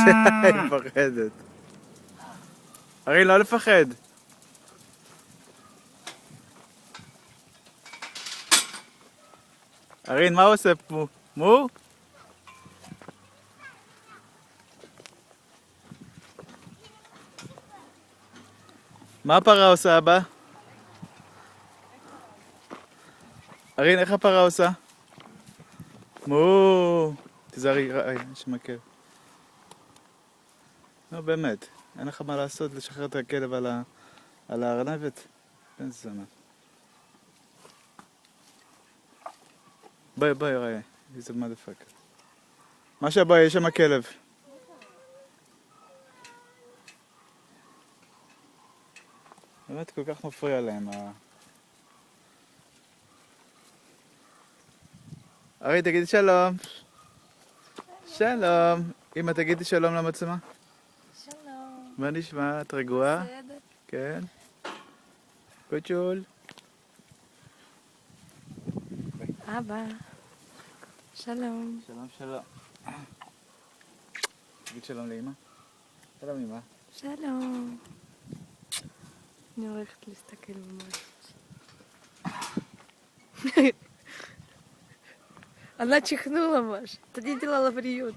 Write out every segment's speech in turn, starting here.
היא מפחדת. ארין, לא לפחד. ארין, מה הוא עושה פה? מו? מה הפרה עושה, אבא? ארין, איך הפרה עושה? מו! תיזהרי, יש מקל. לא, באמת. אין לך מה לעשות לשחרר את הכלב על הארנבת? אין זונה. ביי, ראה. איזה מודפאק. מה שבא, יש שם כלב. באמת כל כך מפריע להם. ארי, תגידי שלום. שלום. אמא, תגידי שלום למצלמה. שלום. מה נשמע? את רגועה? בסדר. כן. קוצ'ול. אבא. שלום. שלום. תגיד שלום לאמא. שלום אמא. שלום. אני הולכת להסתכל במשהו. Она чихнула, Маш. Это не делала приют.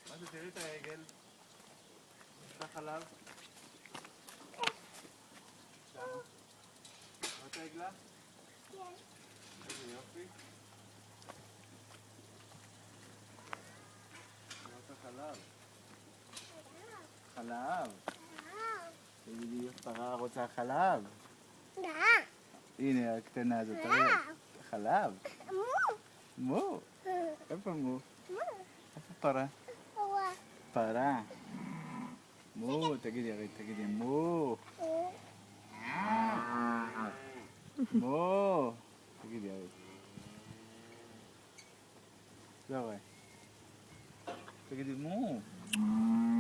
מה זה, תראי את העגל. יש לה חלב. שמה. רואה את העגלה? כן. איזה יופי. רואה את החלב. חלב. תגידי, פרה רוצה חלב? הנה הקטנה הזאת, תראי. חלב. מו. איפה מו? איפה פרה? פרה. מו, תגידי, הרי תגידי, מו. מו. תגידי, הרי. לא רואה. תגידי, מו. מו.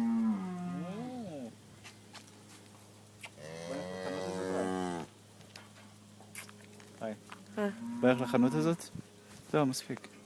בא לך לחנות הזאת? זהו, מספיק.